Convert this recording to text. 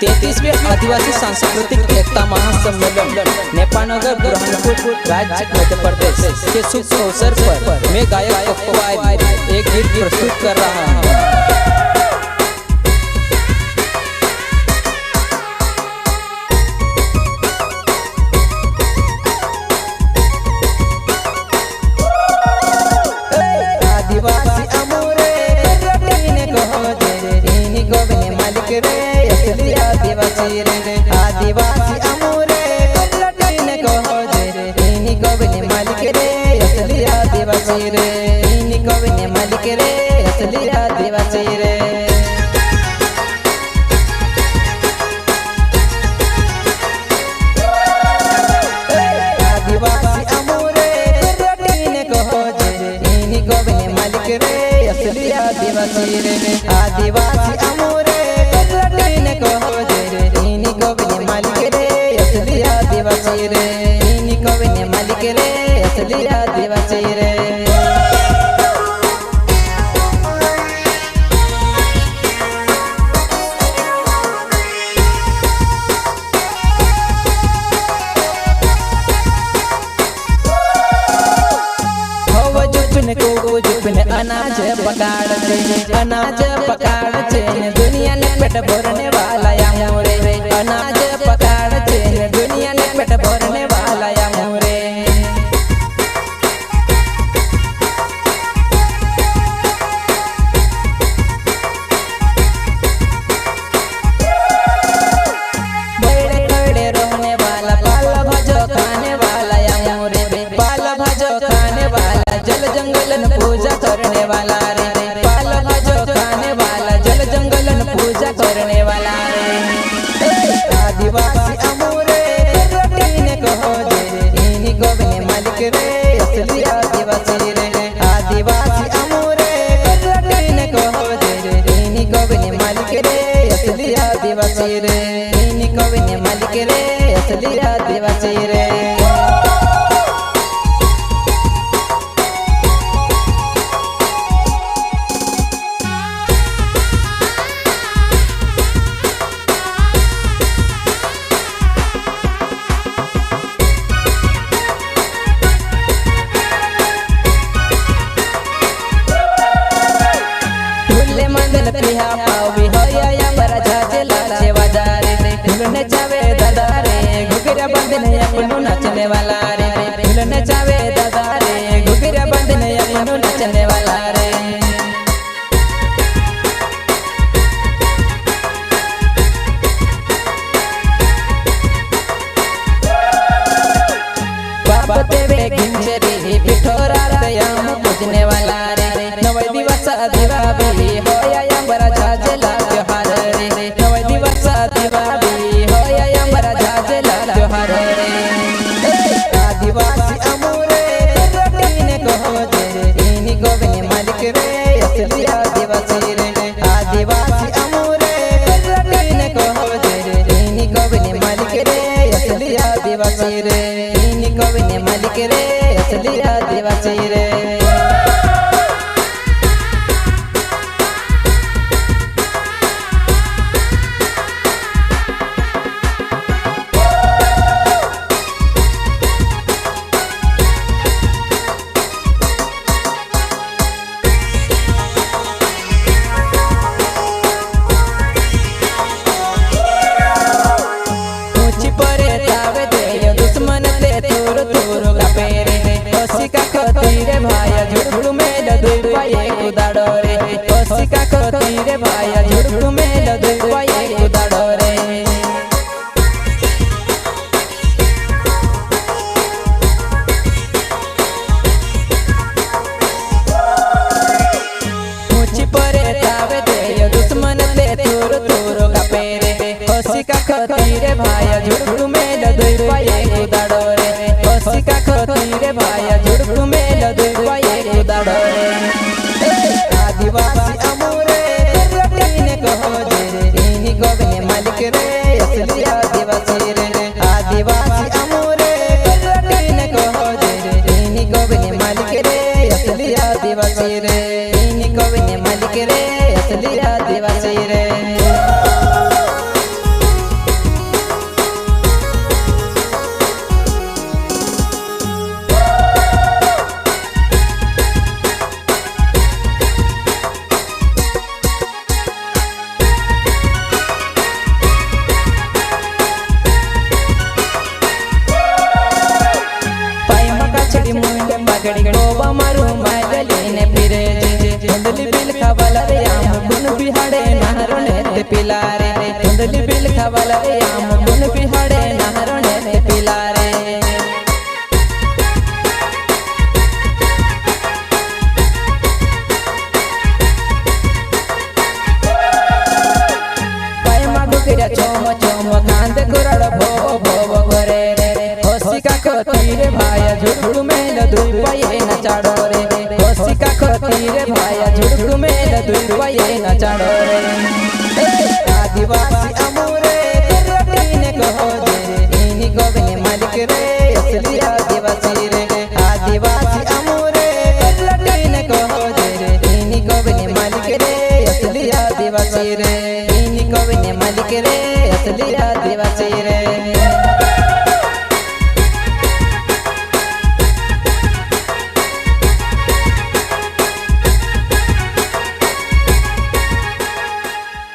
33वें आदिवासी सांस्कृतिक एकता महासम्मेलन नेपानगर बुरहानपुर राज्य मध्य प्रदेश के शुभ अवसर पर मैं गायक पप्पू एक गीत प्रस्तुत कर रहा हूँ। आदिवासी अमूरे लटने को हो जे रे इनी गोबने मालिक रे असली आदिवासी रे इनी गोबने मालिक रे असली आदिवासी रे आदिवासी अमूरे लटने को हो जे रे इनी गोबने मालिक रे असली आदिवासी रे आदिवासी अमूरे लटने को हो जे आदिवासी रे इनी गोबने मालिक रे असली आदिवासी रे जुपने अनाज पकाड़ छे दुनिया ने पेट भरने वाला या मोरे अनाज पकाड़ छे दुनिया ने पेट भरने वाला या मोरे बड़े बड़े रोने वाला पाल भाजो खाने वाला या मोरे पाल भाजो खाने वाला जल जंगलन पूजा करने वाला रे पाल भाजो खाने वाला जल जंगलन पूजा करने वाला रे आदिवासी अमूरे लटने को हो जे रे इनी गोबने मालिक रे असली आदिवासी रे आदिवासी अमूरे लटने को हो जे रे इनी गोबने मालिक रे असली आदिवासी रे इनी गोबने मालिक रे असली आदिवासी रे पिहा पावी होया या बरा जाजे लाचे बाजारे रे फूलने चावे दादा रे घुघरा बंधने अपनो नाचने वाला रे फूलने चावे दादा रे घुघरा बंधने अपनो नाचने वाला रे बाप देवे गिंजरी पिठोरा दयाम पूजने वाला रे नवै दिवस दिवाबी होया बरा जाजेला त्योहार रे नवै दिवस दिवाबी होया बरा जाजेला त्योहार रे आदिवासी अमूरे लटने को हो जे रे इनी गोबने मालिक रे असली आदिवासी रे आदिवासी अमूरे लटने को हो जे रे इनी गोबने मालिक रे असली आदिवासी रे इनी गोबने मालिक रे असली आदिवासी रे का खतीरे भाया झुड़ू में लदुआ एक उदाड़ो रे मुझी परे तावे दे दुश्मन ते तोरो तोरो का पेरे हसी का खतीरे भाया झुड़ू में लदुआ एक उदाड़ो रे हसी का खतीरे भाया झुड़ू में लदुआ एक उदाड़ो रे आदिवासी अमूरे लटने को हो जे रे इनी गोबने मालिक रे असली आदिवासी रे आदिवासी अमूरे लटने को हो जे रे इनी गोबने मालिक रे असली आदिवासी रे इनी गोबने मालिक रे असली आदिवासी रे बिहाड़े नहरो ने पिला रे धुंधली बिल खवाला रे आम बुन बिहाड़े नहरो ने पिला रे चोम चोम कांद गुरड़ भो भो घरे रे होसी का खतीर भाया झुड़कू में न दुपये न चाड़ो रे होसी का खतीर भाया झुड़कू में न दुपये न चाड़ो रे आदिवासी अमूरे करटी ने कहो दे इनी गोबने मालिक रे असली आदिवासी रे आदिवासी अमूरे करटी ने कहो दे इनी गोबने मालिक रे असली आदिवासी रे इनी गोबने मालिक रे